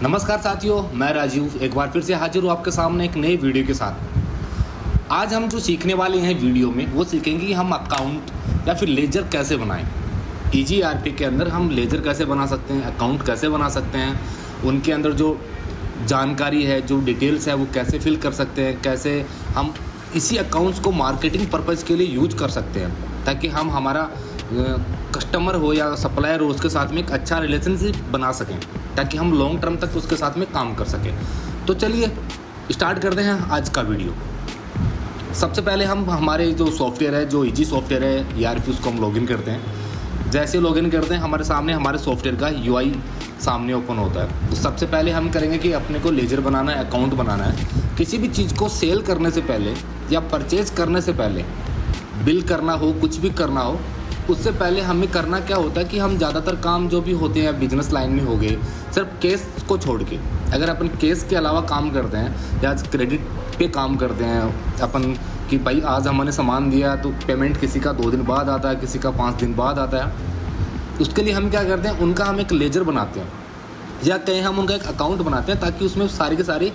नमस्कार साथियों, मैं राजीव एक बार फिर से हाजिर हूँ आपके सामने एक नई वीडियो के साथ। आज हम जो सीखने वाले हैं वीडियो में वो सीखेंगे कि हम अकाउंट या फिर लेजर कैसे बनाएं। ईजीआरपी के अंदर हम लेजर कैसे बना सकते हैं, अकाउंट कैसे बना सकते हैं, उनके अंदर जो जानकारी है, जो डिटेल्स है वो कैसे फिल कर सकते हैं, कैसे हम इसी अकाउंट्स को मार्केटिंग पर्पज़ के लिए यूज कर सकते हैं ताकि हम हमारा कस्टमर हो या सप्लायर हो उसके साथ में एक अच्छा रिलेशनशिप बना सकें, ताकि हम लॉन्ग टर्म तक उसके साथ में काम कर सकें। तो चलिए स्टार्ट करते हैं आज का वीडियो। सबसे पहले हम हमारे जो सॉफ्टवेयर है, जो ईजी सॉफ्टवेयर है ईआरपी, उसको हम लॉगिन करते हैं। जैसे लॉगिन करते हैं हमारे सामने हमारे सॉफ्टवेयर का यूआई सामने ओपन होता है। तो सबसे पहले हम करेंगे कि अपने को लेजर बनाना है, अकाउंट बनाना है। किसी भी चीज़ को सेल करने से पहले या परचेज करने से पहले, बिल करना हो, कुछ भी करना हो, उससे पहले हमें करना क्या होता है कि हम ज़्यादातर काम जो भी होते हैं बिजनेस लाइन में हो गए, सिर्फ केस को छोड़ के अगर अपन केस के अलावा काम करते हैं या क्रेडिट पे काम करते हैं अपन कि भाई आज हमने सामान दिया तो पेमेंट किसी का 2 दिन बाद आता है, किसी का 5 दिन बाद आता है। उसके लिए हम क्या करते हैं, उनका हम एक लेजर बनाते हैं या कहीं हम उनका एक अकाउंट बनाते हैं ताकि उसमें सारी के सारी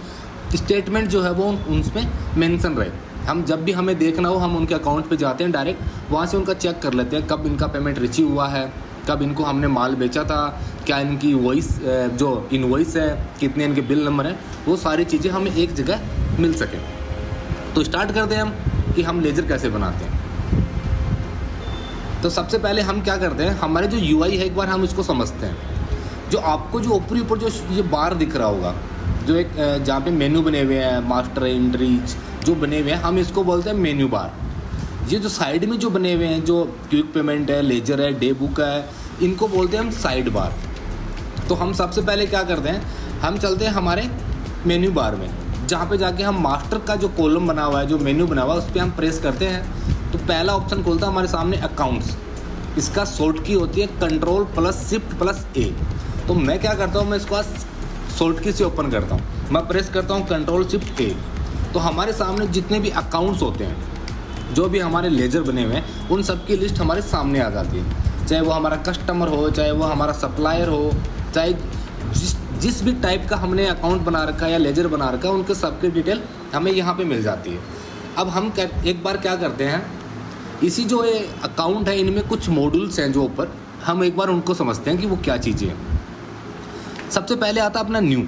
स्टेटमेंट जो है वो उसमें मेंशन रहे। हम जब भी हमें देखना हो हम उनके अकाउंट पे जाते हैं, डायरेक्ट वहाँ से उनका चेक कर लेते हैं कब इनका पेमेंट रिसीव हुआ है, कब इनको हमने माल बेचा था, क्या इनकी वॉइस जो इनवॉइस है, कितने इनके बिल नंबर हैं, वो सारी चीज़ें हमें एक जगह मिल सकें। तो स्टार्ट करते हैं हम कि हम लेजर कैसे बनाते हैं। तो सबसे पहले हम क्या करते हैं, हमारे जो यूआई है एक बार हम इसको समझते हैं। जो आपको जो ऊपर जो ये बार दिख रहा होगा, जो एक जहाँ पे मेन्यू बने हुए हैं, मास्टर एंट्रीज जो बने हुए हैं, हम इसको बोलते हैं मेन्यू बार। ये जो साइड में जो बने हुए हैं, जो क्विक पेमेंट है, लेजर है, डे बुक है, इनको बोलते हैं हम साइड बार। तो हम सबसे पहले क्या करते हैं, हम चलते हैं हमारे मेन्यू बार में, जहाँ पे जाके हम मास्टर का जो कॉलम बना हुआ है, जो मेन्यू बना हुआ है, उस पर हम प्रेस करते हैं तो पहला ऑप्शन खुलता है हमारे सामने अकाउंट्स। इसका शॉर्ट की होती है Ctrl+Shift+A। तो मैं क्या करता हूँ, मैं इसको आज शॉर्ट की से ओपन करता हूँ, मैं प्रेस करता हूँ Ctrl+Shift+A। तो हमारे सामने जितने भी अकाउंट्स होते हैं, जो भी हमारे लेजर बने हुए हैं, उन सब की लिस्ट हमारे सामने आ जाती है। चाहे वो हमारा कस्टमर हो, चाहे वो हमारा सप्लायर हो, चाहे जिस भी टाइप का हमने अकाउंट बना रखा है या लेजर बना रखा है, उनके सबकी डिटेल हमें यहाँ पे मिल जाती है। अब हम एक बार क्या करते हैं, इसी जो ये अकाउंट है इनमें कुछ मॉड्यूल्स हैं जो ऊपर, हम एक बार उनको समझते हैं कि वो क्या चीज़ें हैं। सबसे पहले आता है अपना न्यू।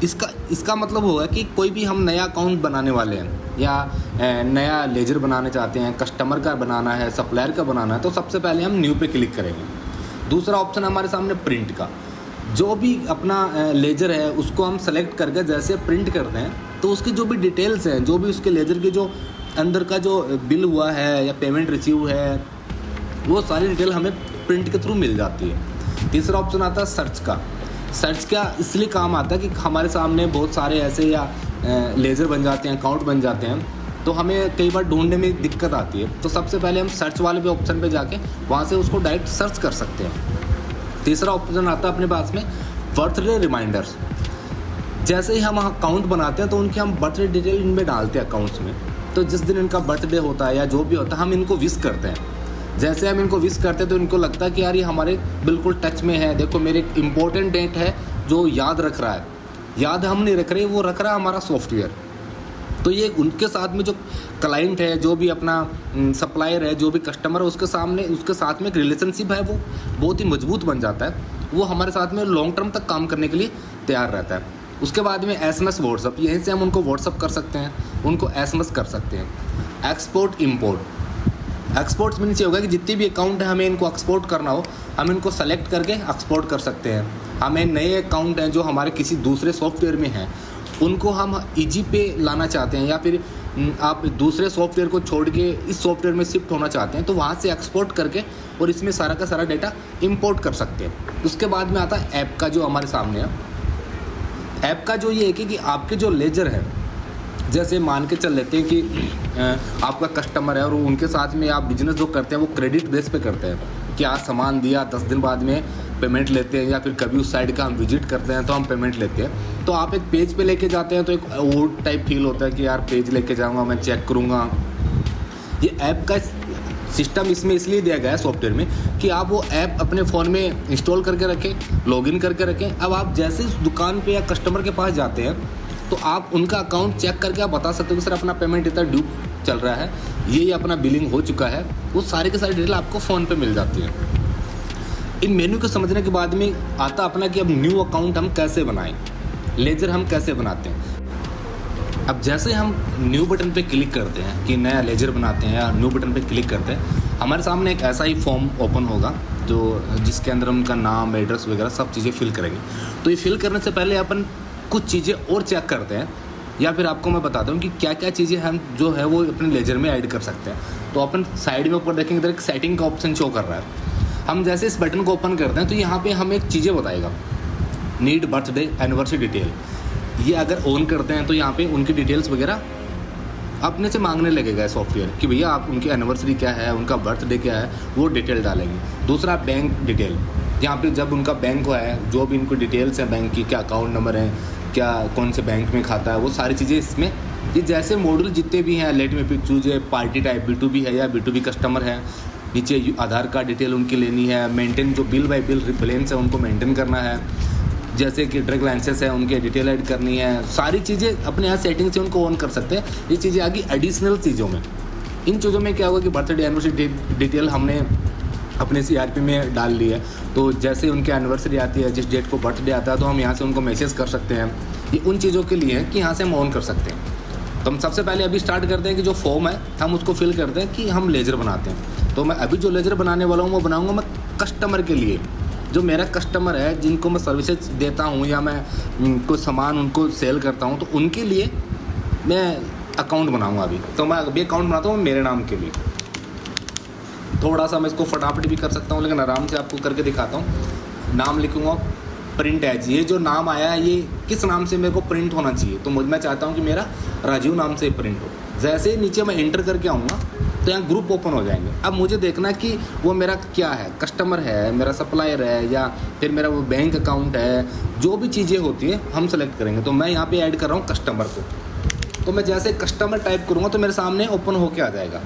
इसका मतलब होगा कि कोई भी हम नया अकाउंट बनाने वाले हैं या नया लेजर बनाने चाहते हैं, कस्टमर का बनाना है, सप्लायर का बनाना है, तो सबसे पहले हम न्यू पे क्लिक करेंगे। दूसरा ऑप्शन हमारे सामने प्रिंट का। जो भी अपना लेजर है उसको हम सेलेक्ट करके जैसे प्रिंट करते हैं तो उसकी जो भी डिटेल्स हैं, जो भी उसके लेजर के जो अंदर का जो बिल हुआ है या पेमेंट रिसीव है, वो सारी डिटेल हमें प्रिंट के थ्रू मिल जाती है। तीसरा ऑप्शन आता है सर्च का। सर्च का इसलिए काम आता है कि हमारे सामने बहुत सारे ऐसे या लेजर बन जाते हैं, अकाउंट बन जाते हैं, तो हमें कई बार ढूंढने में दिक्कत आती है। तो सबसे पहले हम सर्च वाले पे ऑप्शन पे जाके वहाँ से उसको डायरेक्ट सर्च कर सकते हैं। तीसरा ऑप्शन आता है अपने पास में बर्थडे रिमाइंडर्स। जैसे ही हम अकाउंट बनाते हैं तो उनकी हम बर्थडे डिटेल इनमें डालते हैं अकाउंट्स में। तो जिस दिन इनका बर्थडे होता है या जो भी होता है, हम इनको विश करते हैं। जैसे हम इनको विश करते हैं तो इनको लगता है कि यार ये हमारे बिल्कुल टच में है, देखो मेरे एक इम्पोर्टेंट डेट है जो याद रख रहा है। याद हम नहीं रख रहे, वो रख रहा है हमारा सॉफ्टवेयर। तो ये उनके साथ में जो क्लाइंट है, जो भी अपना सप्लायर है, जो भी कस्टमर है, उसके साथ में एक रिलेशनशिप है, वो बहुत ही मजबूत बन जाता है। वो हमारे साथ में लॉन्ग टर्म तक काम करने के लिए तैयार रहता है। उसके बाद में SMS व्हाट्सअप, यहीं से हम उनको व्हाट्सअप कर सकते हैं, उनको SMS कर सकते हैं। Export import. एक्सपोर्ट्स मीन्स ये होगा कि जितने भी अकाउंट है हमें इनको एक्सपोर्ट करना हो, हम इनको सेलेक्ट करके एक्सपोर्ट कर सकते हैं। हमें नए अकाउंट हैं जो हमारे किसी दूसरे सॉफ्टवेयर में हैं, उनको हम ईजी पे लाना चाहते हैं, या फिर आप दूसरे सॉफ्टवेयर को छोड़ के इस सॉफ्टवेयर में शिफ्ट होना चाहते हैं, तो वहाँ से एक्सपोर्ट करके और इसमें सारा का सारा डेटा इंपोर्ट कर सकते हैं। उसके बाद में आता है ऐप का, जो हमारे सामने है। ऐप का जो ये है कि आपके जो लेजर है, जैसे मान के चल लेते हैं कि आपका कस्टमर है और उनके साथ में आप बिजनेस जो करते हैं वो क्रेडिट बेस पे करते हैं कि आज सामान दिया 10 दिन बाद में पेमेंट लेते हैं, या फिर कभी उस साइड का हम विजिट करते हैं तो हम पेमेंट लेते हैं। तो आप एक पेज पे लेके जाते हैं तो एक ओल्ड टाइप फील होता है कि यार पेज लेके जाऊंगा, मैं चेक करूंगा। ये ऐप का सिस्टम इसमें इसलिए दिया गया है सॉफ्टवेयर में कि आप वो ऐप अपने फ़ोन में इंस्टॉल करके रखें, लॉगिन करके रखें। अब आप जैसे उस दुकान पे या कस्टमर के पास जाते हैं तो आप उनका अकाउंट चेक करके आप बता सकते हो कि सर अपना पेमेंट इतना ड्यू चल रहा है, ये अपना बिलिंग हो चुका है। वो सारे के सारे डिटेल आपको फ़ोन पे मिल जाती है। इन मेन्यू को समझने के बाद में आता अपना कि अब न्यू अकाउंट हम कैसे बनाएं, लेजर हम कैसे बनाते हैं। अब जैसे हम न्यू बटन पे क्लिक करते हैं कि नया लेजर बनाते हैं या न्यू बटन पे क्लिक करते हैं, हमारे सामने एक ऐसा ही फॉर्म ओपन होगा जिसके अंदर हम उनका नाम, एड्रेस वगैरह सब चीज़ें फिल करेंगे। तो ये फिल करने से पहले अपन कुछ चीज़ें और चेक करते हैं, या फिर आपको मैं बताता हूँ कि क्या क्या चीज़ें हम जो है वो अपने लेजर में ऐड कर सकते हैं। तो अपन साइड में ऊपर देखेंगे इधर एक सेटिंग का ऑप्शन शो कर रहा है। हम जैसे इस बटन को ओपन करते हैं तो यहाँ पे हमें एक चीज़ें बताएगा, नीड बर्थडे एनिवर्सरी डिटेल। ये अगर ऑन करते हैं तो यहाँ पे उनकी डिटेल्स वगैरह अपने से मांगने लगेगा सॉफ्टवेयर कि भैया आप उनकी एनिवर्सरी क्या है, उनका बर्थडे क्या है, वो डिटेल डालेंगे। दूसरा बैंक डिटेल, यहाँ पे जब उनका बैंक हुआ है, जो भी इनको डिटेल्स हैं बैंक की, क्या अकाउंट नंबर है, क्या कौन से बैंक में खाता है, वो सारी चीज़ें इसमें। ये जैसे मॉड्यूल जितने भी हैं, लेट में पिक चूज है, पार्टी टाइप B2B है या B2B कस्टमर है, नीचे आधार कार्ड डिटेल उनकी लेनी है, मेंटेन जो बिल बाय बिल बैलेंस है उनको मेंटेन करना है, जैसे कि ड्रग लाइसेंस है उनके डिटेल ऐड करनी है। सारी चीज़ें अपने यहाँ सेटिंग से उनको ऑन कर सकते हैं। ये चीज़ें आ गई एडिशनल चीज़ों में। इन चीज़ों में क्या होगा कि बर्थडे एनिवर्सरी डिटेल हमने अपने CRP में डाल ली है, तो जैसे उनकी एनिवर्सरी आती है, जिस डेट को बर्थडे आता है, तो हम यहाँ से उनको मैसेज कर सकते हैं। ये उन चीज़ों के लिए है कि यहाँ से हम ऑन कर सकते हैं। तो हम सबसे पहले अभी स्टार्ट करते हैं कि जो फॉर्म है हम उसको फिल करते हैं कि हम लेजर बनाते हैं। तो मैं अभी जो लेजर बनाने वाला हूँ वो बनाऊँगा मैं कस्टमर के लिए। जो मेरा कस्टमर है, जिनको मैं सर्विसेज देता हूँ या मैं कोई सामान उनको सेल करता हूँ, तो उनके लिए मैं अकाउंट बनाऊँगा अभी। तो मैं अभी अकाउंट बनाता हूँ मेरे नाम के लिए। थोड़ा सा मैं इसको फटाफट भी कर सकता हूँ, लेकिन आराम से आपको करके दिखाता हूँ। नाम लिखूँगा प्रिंट एज, ये जो नाम आया है ये किस नाम से मेरे को प्रिंट होना चाहिए, तो मैं चाहता हूँ कि मेरा राजीव नाम से प्रिंट हो। जैसे ही नीचे मैं एंटर करके आऊँगा तो यहाँ ग्रुप ओपन हो जाएंगे। अब मुझे देखना कि वो मेरा क्या है, कस्टमर है, मेरा सप्लायर है, या फिर मेरा वो बैंक अकाउंट है, जो भी चीज़ें होती है हम सेलेक्ट करेंगे। तो मैं यहाँ पे ऐड कर रहा हूँ कस्टमर को। तो मैं जैसे कस्टमर टाइप करूँगा तो मेरे सामने ओपन होके आ जाएगा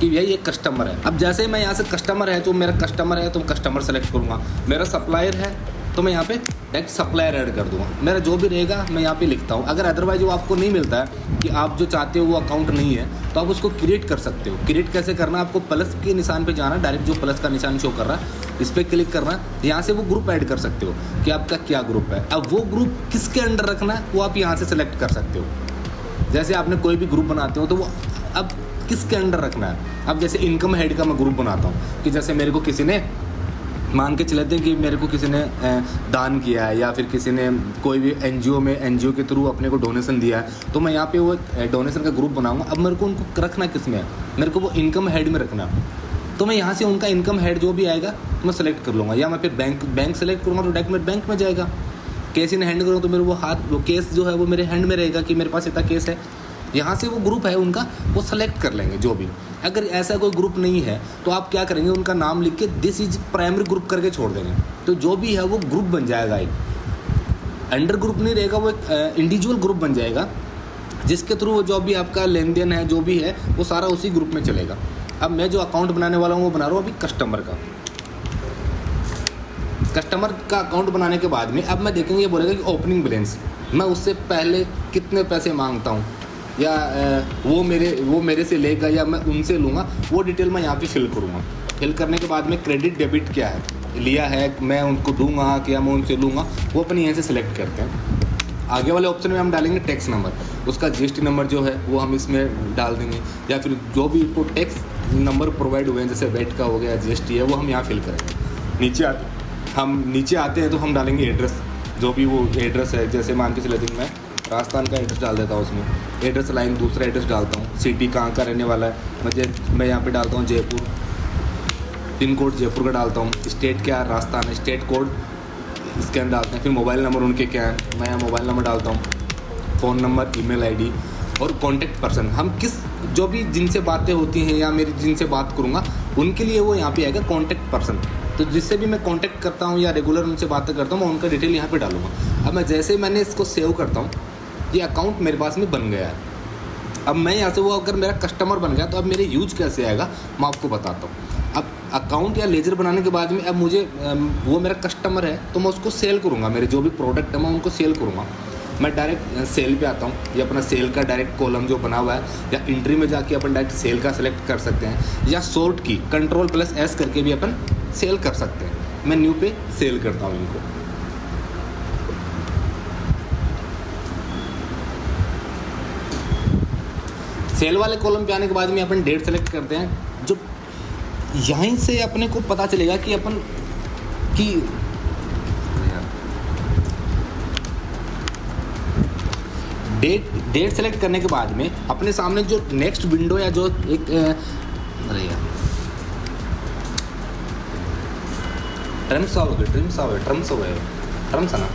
कि भैया ये कस्टमर है। अब जैसे मैं यहाँ से कस्टमर है, तो मेरा कस्टमर है तो कस्टमर सेलेक्ट करूँगा। मेरा सप्लायर है तो मैं यहाँ पे डायरेक्ट सप्लायर ऐड कर दूँगा। मेरा जो भी रहेगा मैं यहाँ पे लिखता हूँ। अगर अदरवाइज वो आपको नहीं मिलता है कि आप जो चाहते हो वो अकाउंट नहीं है, तो आप उसको क्रिएट कर सकते हो। क्रिएट कैसे करना है, आपको प्लस के निशान पे जाना, डायरेक्ट जो प्लस का निशान शो कर रहा है इस पर क्लिक करना, यहाँ से वो ग्रुप ऐड कर सकते हो कि आपका क्या ग्रुप है। अब वो ग्रुप किसके अंडर रखना है वो आप यहाँ से सेलेक्ट कर सकते हो। जैसे आपने कोई भी ग्रुप बनाते हो तो वो अब किसके अंडर रखना है। अब जैसे इनकम हेड का मैं ग्रुप बनाता हूँ कि जैसे मेरे को किसी ने, मान के चलते हैं कि मेरे को किसी ने दान किया है, या फिर किसी ने कोई भी एनजीओ के थ्रू अपने को डोनेशन दिया है, तो मैं यहाँ पे वो डोनेशन का ग्रुप बनाऊंगा। अब मेरे को उनको रखना किस में है, मेरे को वो इनकम हेड में रखना है। तो मैं यहाँ से उनका इनकम हेड जो भी आएगा मैं सेलेक्ट कर लूँगा, या मैं फिर बैंक सेलेक्ट करूँगा तो डायरेक्ट मेरे बैंक में जाएगा। केस इन हैंड करूँ तो मेरे वो केस जो है वो मेरे हैंड में रहेगा कि मेरे पास इतना केस है। यहाँ से वो ग्रुप है उनका वो सेलेक्ट कर लेंगे जो भी। अगर ऐसा कोई ग्रुप नहीं है तो आप क्या करेंगे, उनका नाम लिख के दिस इज प्राइमरी ग्रुप करके छोड़ देंगे, तो जो भी है वो ग्रुप बन जाएगा। एक अंडर ग्रुप नहीं रहेगा, वो एक इंडिविजुअल ग्रुप बन जाएगा, जिसके थ्रू वो जो भी आपका लेन देन है जो भी है वो सारा उसी ग्रुप में चलेगा। अब मैं जो अकाउंट बनाने वाला हूँ वो बना रहा हूँ अभी कस्टमर का। कस्टमर का अकाउंट बनाने के बाद में अब मैं देखेंगे ये बोलेगा कि ओपनिंग बैलेंस, मैं उससे पहले कितने पैसे मांगता हूँ, या वो मेरे से लेगा या मैं उनसे लूँगा, वो डिटेल मैं यहाँ पे फिल करूँगा। फिल करने के बाद में क्रेडिट डेबिट क्या है, लिया है मैं उनको दूंगा कि मैं उनसे लूँगा, वो अपने यहाँ से सिलेक्ट करते हैं। आगे वाले ऑप्शन में हम डालेंगे टैक्स नंबर, उसका GST नंबर जो है वो हम इसमें डाल देंगे, या फिर जो भी तो टैक्स नंबर प्रोवाइड हुए हैं जैसे वेट का हो गया, GST है, वो हम यहाँ फिल करेंगे। नीचे आते हैं तो हम डालेंगे एड्रेस, जो भी वो एड्रेस है, जैसे मान के चलते मैं राजस्थान का एड्रेस डाल देता हूँ, उसमें एड्रेस लाइन दूसरा एड्रेस डालता हूँ, सिटी कहाँ का रहने वाला है मैं यहाँ पे डालता हूँ जयपुर, पिन कोड जयपुर का डालता हूँ, स्टेट क्या है राजस्थान है, स्टेट कोड इसके अंदर डालते हैं। फिर मोबाइल नंबर उनके क्या है, मैं यहाँ मोबाइल नंबर डालता हूँ, फ़ोन नंबर, ईमेल ID और कॉन्टैक्ट पर्सन, हम किस जो भी जिनसे बातें होती हैं या मेरी जिनसे बात करूँगा उनके लिए वो यहाँ पे आएगा कॉन्टैक्ट पर्सन। तो जिससे भी मैं कॉन्टैक्ट करता हूँ या रेगुलर उनसे बातें करता हूँ मैं उनका डिटेल यहाँ पे डालूंगा। अब मैं जैसे मैंने इसको सेव करता हूँ ये अकाउंट मेरे पास में बन गया है। अब मैं यहाँ से वो अगर मेरा कस्टमर बन गया तो अब मेरे यूज कैसे आएगा मैं आपको बताता हूँ। अब अकाउंट या लेजर बनाने के बाद में अब मुझे वो मेरा कस्टमर है तो मैं उसको सेल करूँगा, मेरे जो भी प्रोडक्ट है मैं उनको सेल करूँगा। मैं डायरेक्ट सेल पे आता हूँ, ये अपना सेल का डायरेक्ट कॉलम जो बना हुआ है, या एंट्री में जाके अपन डायरेक्ट सेल का सेलेक्ट कर सकते हैं, या सॉर्ट की Ctrl+S करके भी अपन सेल कर सकते हैं। मैं न्यू पे सेल करता हूँ इनको। सेल वाले कॉलम पे आने के बाद में अपन डेट सेलेक्ट करते हैं, जो यहीं से अपने को पता चलेगा कि अपन की डेट सेलेक्ट करने के बाद में अपने सामने जो नेक्स्ट विंडो या जो एक अरे यार ट्रम्स है ना।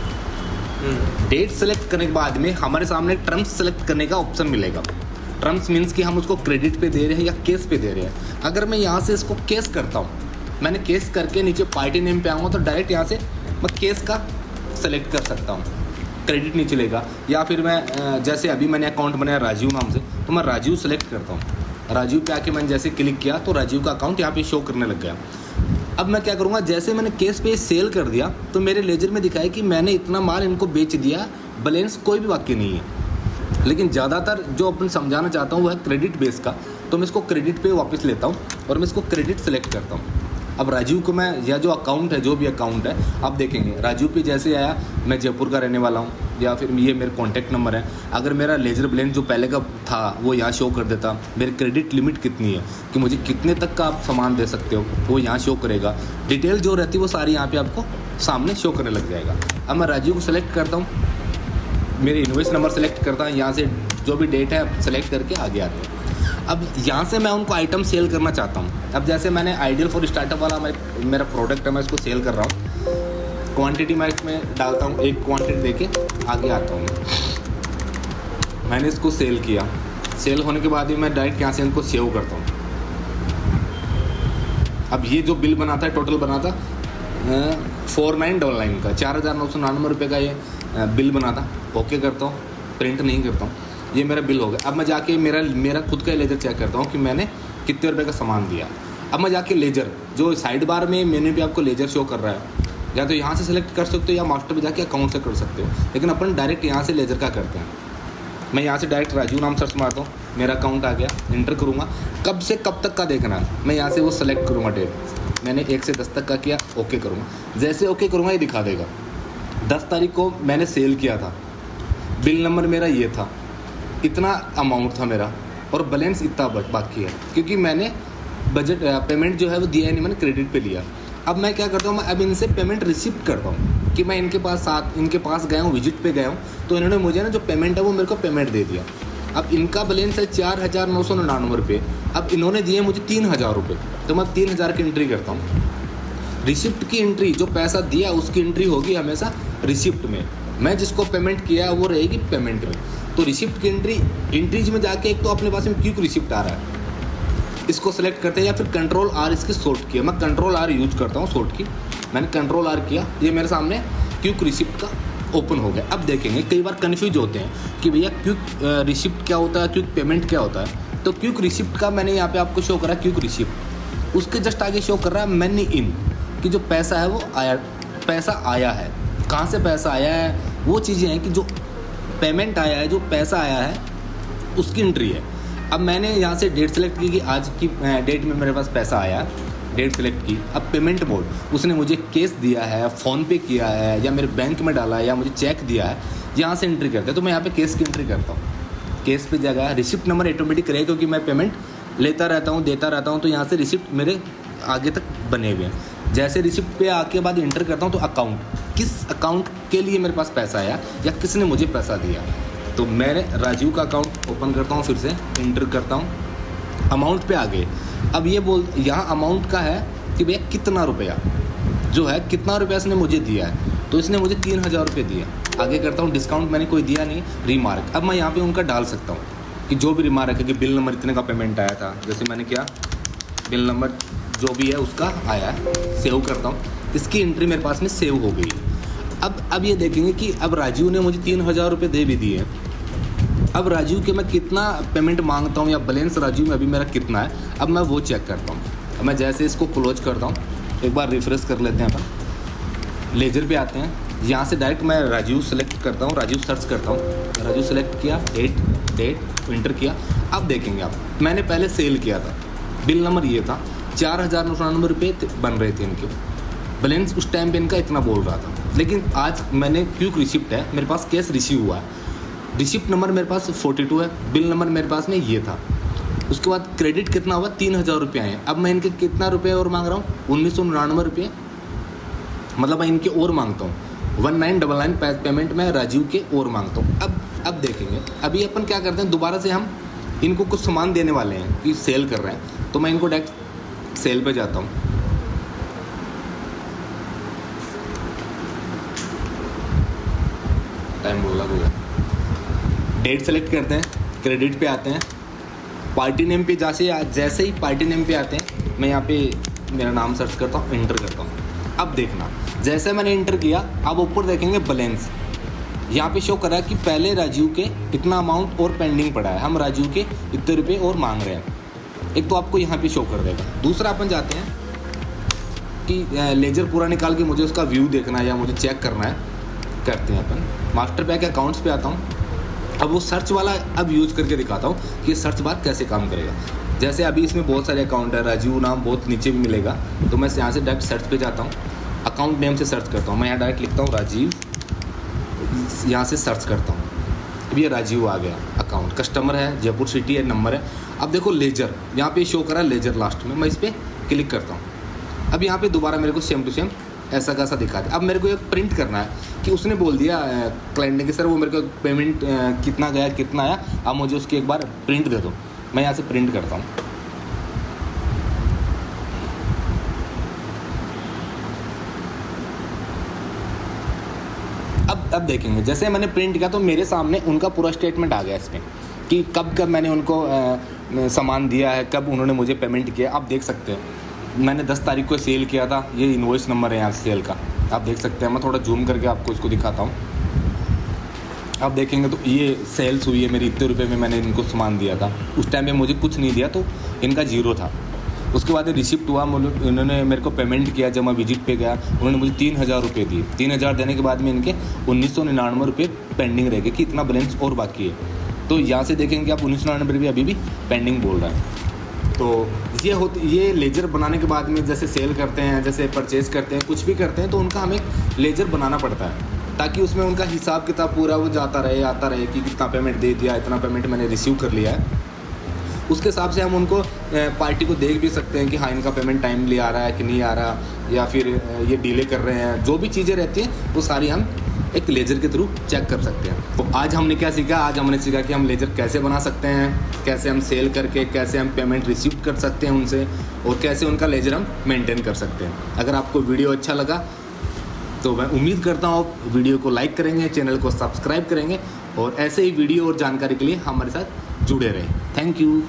डेट सेलेक्ट करने के बाद में हमारे सामने ट्रम्स सेलेक्ट करने का ऑप्शन मिलेगा। ट्रम्स मीन्स कि हम उसको क्रेडिट पे दे रहे हैं या केस पे दे रहे हैं। अगर मैं यहाँ से इसको केस करता हूँ, मैंने केस करके नीचे पार्टी नेम पे आऊँगा तो डायरेक्ट यहाँ से मैं केस का सेलेक्ट कर सकता हूँ, क्रेडिट नहीं चलेगा। या फिर मैं जैसे अभी मैंने अकाउंट बनाया राजीव नाम से, तो मैं राजीव सेलेक्ट करता हूँ। राजीव पे आके मैंने जैसे क्लिक किया तो राजीव का अकाउंट यहाँ पे शो करने लग गया। अब मैं क्या करूँगा, जैसे मैंने केस पे सेल कर दिया तो मेरे लेजर में दिखाया कि मैंने इतना माल इनको बेच दिया, बैलेंस कोई भी बाकी नहीं है। लेकिन ज़्यादातर जो अपन समझाना चाहता हूँ वह है क्रेडिट बेस का, तो मैं इसको क्रेडिट पे वापस लेता हूँ और मैं इसको क्रेडिट सेलेक्ट करता हूँ। अब राजीव को मैं, या जो अकाउंट है, जो भी अकाउंट है, आप देखेंगे राजीव पे जैसे आया, मैं जयपुर का रहने वाला हूँ, या फिर ये मेरे कॉन्टैक्ट नंबर है। अगर मेरा लेजर बैलेंस जो पहले का था वो यहाँ शो कर देता, मेरी क्रेडिट लिमिट कितनी है कि मुझे कितने तक का आप सामान दे सकते हो, वो यहाँ शो करेगा। डिटेल जो रहती है वो सारी यहाँ पे आपको सामने शो करने लग जाएगा। अब मैं राजीव को सेलेक्ट करता हूँ, मेरे इनवॉइस नंबर सेलेक्ट करता हूँ, यहाँ से जो भी डेट है सेलेक्ट करके आगे आते हैं। अब यहाँ से मैं उनको आइटम सेल करना चाहता हूँ। अब जैसे मैंने आइडियल फॉर स्टार्टअप वाला मेरा प्रोडक्ट है, मैं इसको सेल कर रहा हूँ। क्वांटिटी मैं इसमें डालता हूँ, एक क्वांटिटी देके आगे आता हूँ। मैंने इसको सेल किया, सेल होने के बाद भी मैं डायरेक्ट यहाँ से इनको सेव करता हूँ। अब ये जो बिल बनाता है, टोटल बनाता 4999 का, 4,999 रुपये का ये बिल बनाता। ओके करता हूँ, प्रिंट नहीं करता हूँ, ये मेरा बिल हो गया। अब मैं जाके मेरा खुद का लेजर चेक करता हूँ कि मैंने कितने रुपए का सामान दिया। अब मैं जाके लेजर जो साइड बार में मेन्यू पे आपको लेजर शो कर रहा है, या तो यहाँ से सेलेक्ट कर सकते हो या मास्टर पे जाके अकाउंट से कर सकते हो, लेकिन अपन डायरेक्ट यहाँ से लेजर का करते हैं। मैं यहाँ से डायरेक्ट राजीव नाम सर्च मारता हूँ, मेरा अकाउंट आ गया, इंटर करूँगा। कब से कब तक का देखना है, मैं यहाँ से वो सेलेक्ट करूँगा डेट। मैंने 1 से 10 तक का किया, ओके करूँगा। जैसे ओके करूँगा ये दिखा देगा 10 तारीख को मैंने सेल किया था, बिल नंबर मेरा ये था, इतना अमाउंट था मेरा, और बैलेंस इतना बाकी है, क्योंकि मैंने बजट पेमेंट जो है वो दिया नहीं, मैंने क्रेडिट पे लिया। अब मैं क्या करता हूँ, मैं अब इनसे पेमेंट रिसीव करता हूँ कि मैं इनके पास गया हूँ, विजिट पे गया हूँ, तो इन्होंने मुझे ना जो पेमेंट है वो मेरे को पेमेंट दे दिया। अब इनका बैलेंस है 4,999 रुपये, अब इन्होंने दिए मुझे 3,000 रुपये, तो मैं 3,000 की एंट्री करता हूँ। रिसिप्ट की एंट्री, जो पैसा दिया उसकी एंट्री होगी हमेशा रिसिप्ट में, मैं जिसको पेमेंट किया वो रहेगी पेमेंट में। तो रिसिप्ट की एंट्रीज में जाके एक तो अपने पास में क्विक रिसिप्ट आ रहा है, इसको सेलेक्ट करते हैं, या फिर Ctrl+R इसकी सॉर्ट किया। मैं Ctrl+R यूज करता हूँ सॉर्ट की, मैंने Ctrl+R किया, ये मेरे सामने क्विक रिसिप्ट का ओपन हो गया। अब देखेंगे कई बार कन्फ्यूज होते हैं कि भैया क्विक रिसिप्ट क्या होता है, क्विक पेमेंट क्या होता है। तो क्विक रिसिप्ट का मैंने यहाँ पे आपको शो करा क्विक रिसिप्ट, उसके जस्ट आगे शो कर रहा है मनी इन, कि जो पैसा है वो पैसा आया है। कहाँ से पैसा आया है, वो चीज़ें हैं कि जो पेमेंट आया है, जो पैसा आया है उसकी एंट्री है। अब मैंने यहाँ से डेट सेलेक्ट की कि आज की डेट में मेरे पास पैसा आया, डेट सेलेक्ट की। अब पेमेंट मोड, उसने मुझे कैश दिया है, फ़ोनपे किया है, या मेरे बैंक में डाला है, या मुझे चेक दिया है, यहाँ से एंट्री करते हैं। तो मैं यहाँ पे कैश की एंट्री करता हूँ। कैश पे जगह रिसिप्ट नंबर ऑटोमेटिक रहेगा, क्योंकि मैं पेमेंट लेता रहता हूँ, देता रहता हूँ, तो यहाँ से रिसिप्ट मेरे आगे तक बने हुए हैं। जैसे रिसिप्ट पे आके बाद इंटर करता हूँ तो अकाउंट, किस अकाउंट के लिए मेरे पास पैसा आया या किसने मुझे पैसा दिया, तो मैंने राजीव का अकाउंट ओपन करता हूँ, फिर से इंटर करता हूँ, अमाउंट पे आ गए। अब ये यहाँ अमाउंट का है कि भैया कितना रुपया जो है, कितना रुपया इसने मुझे दिया है, तो इसने मुझे 3,000 रुपये दिए। आगे करता हूँ, डिस्काउंट मैंने कोई दिया नहीं, रिमार्क। अब मैं यहाँ पे उनका डाल सकता हूँ कि जो भी रिमार्क है कि बिल नंबर इतने का पेमेंट आया था, जैसे मैंने किया, बिल नंबर जो भी है उसका आया है, सेव करता हूँ, इसकी एंट्री मेरे पास में सेव हो गई। अब ये देखेंगे कि अब राजीव ने मुझे 3,000 रुपये दे भी दिए, अब राजू के मैं कितना पेमेंट मांगता हूँ या बैलेंस राजू में अभी मेरा कितना है, अब मैं वो चेक करता हूँ। अब मैं जैसे इसको क्लोज करता हूँ, एक बार रिफ्रेश कर लेते हैं अपन, लेजर पे आते हैं, यहाँ से डायरेक्ट मैं राजू सेलेक्ट करता हूँ, राजू सर्च करता हूँ, राजू सेलेक्ट किया, डेट इंटर किया। अब देखेंगे आप, मैंने पहले सेल किया था, बिल नंबर ये था, 4,099 रुपये बन रहे थे इनके, बैलेंस उस टाइम पे इनका इतना बोल रहा था। लेकिन आज मैंने क्विक रिसिप्ट है, मेरे पास कैश रिसीव हुआ है, रिसिप्ट नंबर मेरे पास 42 है, बिल नंबर मेरे पास में ये था। उसके बाद क्रेडिट कितना हुआ, 3,000 रुपये आए। अब मैं इनके कितना रुपये और मांग रहा हूँ, 1,999 रुपये, मतलब मैं इनके और मांगता हूँ 1999 पेमेंट मैं राजीव के और मांगता हूँ। अब देखेंगे, अभी अपन क्या करते हैं, दोबारा से हम इनको कुछ सामान देने वाले हैं कि सेल कर रहे हैं, तो मैं इनको डायरेक्ट सेल पे जाता हूँ। टाइम बोला होगा, डेट सेलेक्ट करते हैं, क्रेडिट पे आते हैं, पार्टी नेम पे जैसे ही पार्टी नेम पे आते हैं, मैं यहाँ पे मेरा नाम सर्च करता हूँ, इंटर करता हूँ। अब देखना, जैसे मैंने इंटर किया, अब ऊपर देखेंगे बैलेंस, यहाँ पे शो कर रहा है कि पहले राजीव के इतना अमाउंट और पेंडिंग पड़ा है, हम राजीव के इतने रुपये और मांग रहे हैं। एक तो आपको यहाँ पे शो कर देगा। दूसरा अपन जाते हैं कि लेजर पूरा निकाल के मुझे उसका व्यू देखना है या मुझे चेक करना है, करते हैं अपन मास्टर पैक अकाउंट्स पे आता हूँ। अब वो सर्च वाला अब यूज़ करके दिखाता हूँ कि सर्च बार कैसे काम करेगा। जैसे अभी इसमें बहुत सारे अकाउंट है, राजीव नाम बहुत नीचे भी मिलेगा, तो मैं यहाँ से डायरेक्ट सर्च पे जाता हूँ, अकाउंट नेम से सर्च करता हूँ। मैं यहाँ डायरेक्ट लिखता हूँ राजीव, यहाँ से सर्च करता हूँ, अब ये राजीव आ गया। अकाउंट कस्टमर है, जयपुर सिटी है, नंबर है। अब देखो लेजर, यहाँ पे शो करा लेजर लास्ट में, मैं इस पर क्लिक करता हूँ। अब यहाँ पे दोबारा मेरे को सेम टू सेम ऐसा कैसा दिखा दे। अब मेरे को एक प्रिंट करना है कि उसने बोल दिया क्लाइंट ने कि सर वो मेरे को पेमेंट कितना गया कितना आया, अब मुझे उसकी एक बार प्रिंट दे दो। मैं यहाँ से प्रिंट करता हूँ। अब देखेंगे, जैसे मैंने प्रिंट किया तो मेरे सामने उनका पूरा स्टेटमेंट आ गया इसमें कि कब मैंने उनको सामान दिया है, कब उन्होंने मुझे पेमेंट किया। आप देख सकते हैं मैंने 10 तारीख को सेल किया था, ये इनवॉइस नंबर है यहाँ सेल का, आप देख सकते हैं। मैं थोड़ा जूम करके आपको इसको दिखाता हूँ। आप देखेंगे तो ये सेल्स हुई है मेरी, इतने रुपये में मैंने इनको सामान दिया था, उस टाइम में मुझे कुछ नहीं दिया तो इनका 0 था। उसके बाद रिसिप्ट हुआ, उन्होंने मेरे को पेमेंट किया, जब मैं विजिट पे गया उन्होंने मुझे 3,000 रुपये दिए। 3,000 देने के बाद में इनके 1,999 रुपये पेंडिंग रह गए कि इतना बैलेंस और बाकी है। तो यहाँ से देखेंगे आप 1,999 रुपये अभी भी पेंडिंग बोल रहा है। तो ये लेजर बनाने के बाद में जैसे सेल करते हैं, जैसे परचेज़ करते हैं, कुछ भी करते हैं, तो उनका हमें लेजर बनाना पड़ता है ताकि उसमें उनका हिसाब किताब पूरा वो आता रहे कि कितना पेमेंट दे दिया, इतना पेमेंट मैंने रिसीव कर लिया है। उसके हिसाब से हम उनको पार्टी को देख भी सकते हैं कि हाँ इनका पेमेंट टाइमली आ रहा है कि नहीं आ रहा, या फिर ये डिले कर रहे हैं। जो भी चीज़ें रहती हैं वो सारी हम एक लेजर के थ्रू चेक कर सकते हैं। तो आज हमने क्या सीखा, आज हमने सीखा कि हम लेजर कैसे बना सकते हैं, कैसे हम सेल करके कैसे हम पेमेंट रिसीव कर सकते हैं उनसे, और कैसे उनका लेजर हम मेंटेन कर सकते हैं। अगर आपको वीडियो अच्छा लगा तो मैं उम्मीद करता हूँ आप वीडियो को लाइक करेंगे, चैनल को सब्सक्राइब करेंगे, और ऐसे ही वीडियो और जानकारी के लिए हमारे साथ जुड़े रहें। Thank you.